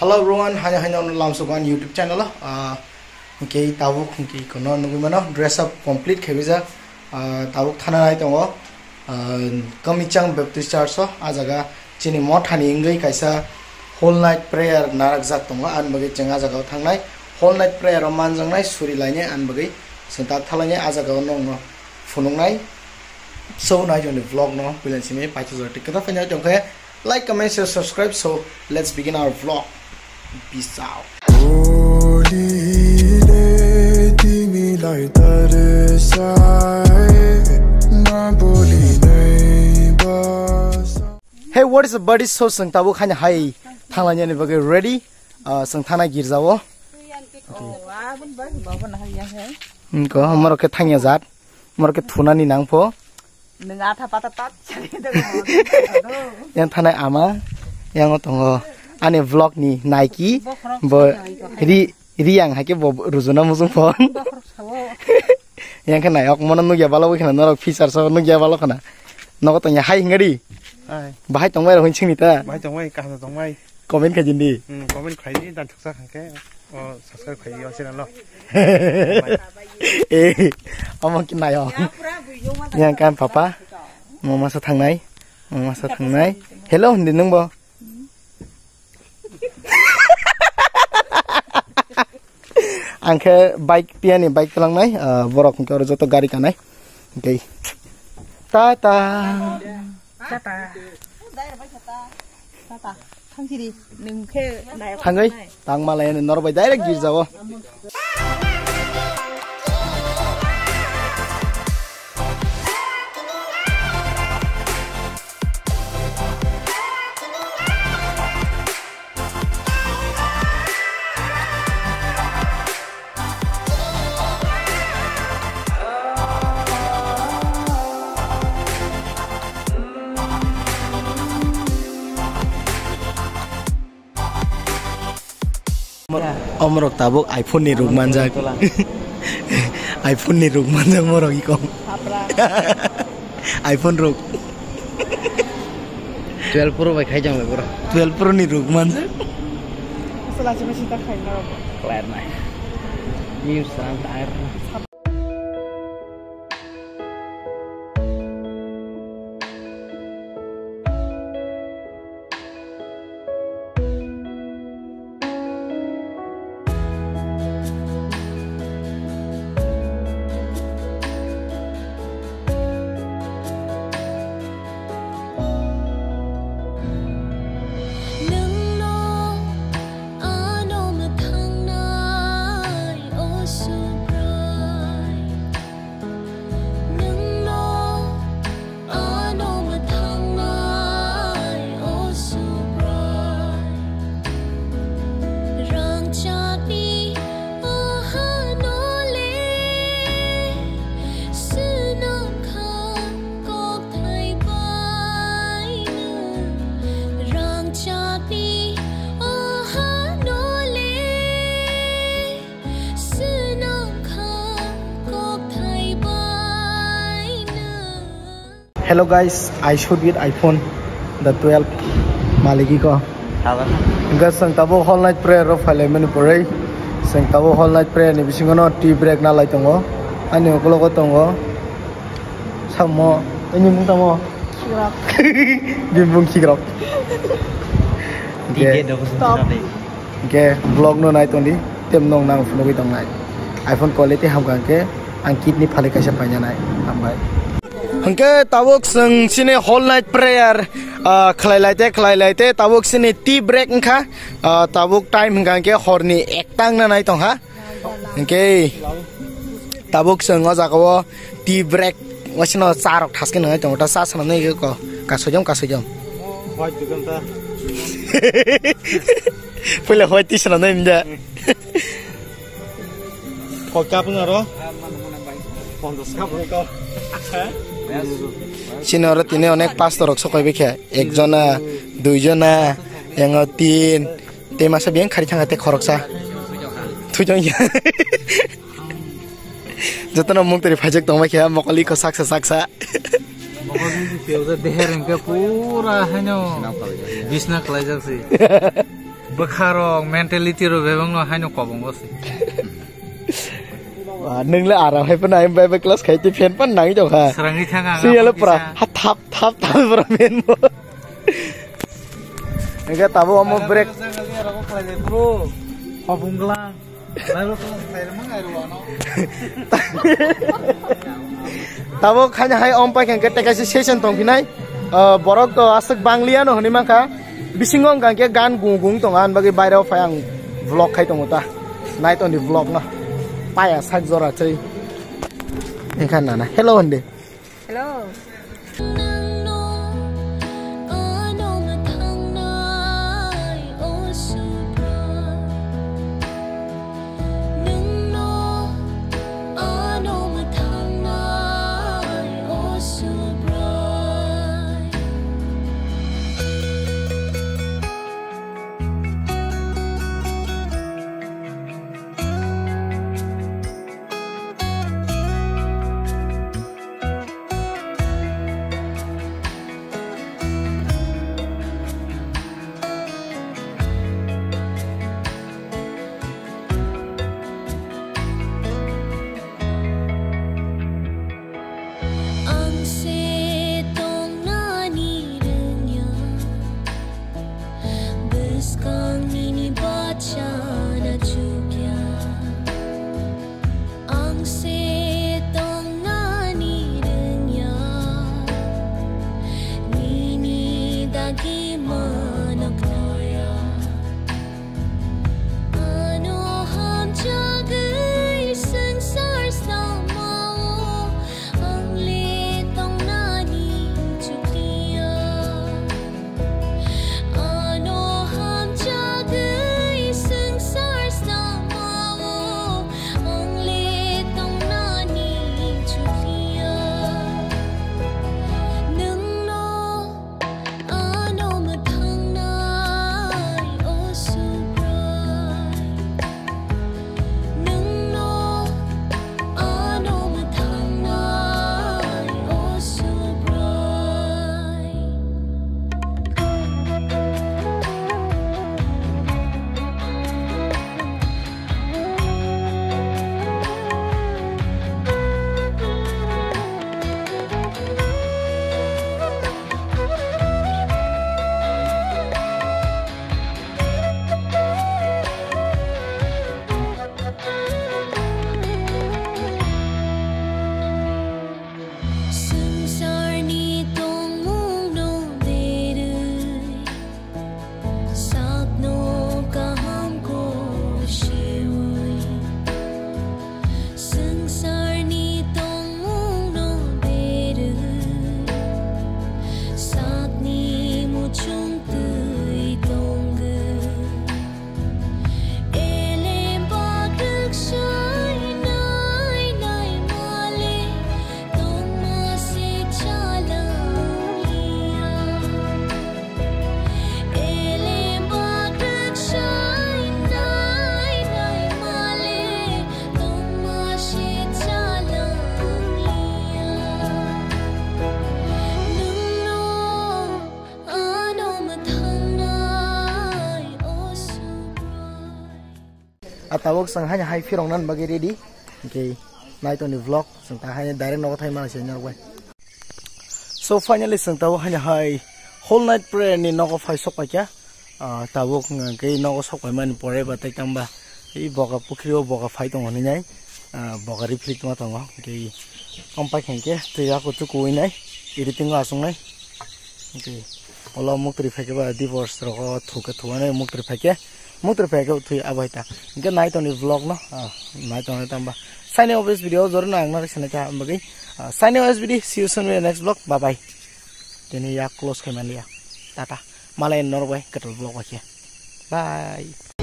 Hello everyone, hanya lamsukan YouTube channel okay tabuk okay kono nugimano dress up complete khebija tabuk thana nai tongo Kamichang Baptist Church ajaga chini mothani ingai kaisa whole night prayer narak jak tongo an bagi chenga jaga thangnai whole night prayer manjangnai Surilai ne an bagi sentak thalane ajaga no phunungnai so nai joni vlog no bilan sini paichu jor tikata fanya tongkhe like comment share subscribe so let's begin our vlog. Peace out. Hey, what is the buddy? So sang tabu khanya hai thanglanya ni bagai ready sang thana girjawo ko hamaro ke thangya jat hamaro ke thuna ni nangpho nenga tha pata tat yang thana ama yang otongo ane vlog ni Nike bo riang hake bo ruzuna musung phone yang kana yok mono nu ya balo kana norok feature so nu ya balo kana no to nya hai ngari bahai tongwai ro hinching ni ta bahai tongwai ka tongwai comment ka jindi comment khai ni dan thuksa khake subscribe khai yo channel lo amang kin nayo yang kan papa mama sa thangnai hello hindi nung bo angke bike piani bike telang nai borok ke oro joto gari kanai okay tata thangkiri ningke thangai tangmalai norbai direct gir jawo Omrok tabuk iPhone ni ruk manjak iPhone ni ruk manjak morok ikong iPhone ruk 12 Pro bai khai jang bro 12 Pro ni ruk manjak sala chima sita khai na clear nai news sang air Hello guys, I shoot with iPhone the 12 maliki ko. Guys, sang tabo whole night prayer of Halemani Pore. Sang tabo whole night prayer ni bisingono tea break na laitongo. Ani okolo ko tongo. Samo, ini mung tamo. Kigrap. Gimbung kigrap. Okay, vlog no night only. Tem nong nang vlog itong night. iPhone quality hamkan ke angkit ni phale kaisa panya nai. Hambai. Hangke tabuk seng sini whole night prayer khlailaite tabuk sini tea break engka tabuk time hangke horni ektang na nai tong ha hangke tabuk seng ngajako tea break wasino charok thaske nai tong ta sa sana nei ko kasojom white dukam ta pula white ti sana nei mja ko kapung aro pondos kapung ko Sinoro tine onek pastor sokoi bekhe ekjona duijona yang tin te masa biang khari thangate khoroksa thujong ya jotona mung teri phajek tongma khe mokoli ko saksa पूरा है नो बिस्ना खलाई जासी Bekaro mentality ro bebang no haino kobong bosi. Nung le arang hai pan aim by class khai ti fen pan nang jong ha. Serangi thanga. Si ala pra hat thap pra men mo. Ega tabo amo break. Bro. Hopung gelang. Lalu kalau saya mengai ruano. Tabo khanya hai om pa kan ketek kasi session tong pinai. Borok to asak banglia no honi maka. Bisingong kan ke gan gung tongan bagi bairao phayang vlog khai tong ta. Night on the vlog na. Paya sak zora chai. Engkan nana. Hello ande. Hello. Atawag sang hanya hai firong nan bagi ready. Okay, night on the vlog sang ta hanya direct no thai ma senior way. So finally sang tawo hanya hai whole night prayer ni no ko phai sok pa kya. Tawok ngai no ko sok pa man pore ba tai tamba. I boga pukrio boga phai tong ni nai. Boga reflect ma tong okay. Kompa khengke tiya ko chu koi nai. Editing asung nai. Okay. Ola muktri phake ba divorce ro ko thuka thuane muktri phake. Muter peke uthui abaita inga night on the vlog no night on tamba sign off this video jorna angna sene cha ambagi sign off SBD see you soon in the next vlog bye bye teni ya close khaimania tata malai norway katul vlog wache bye.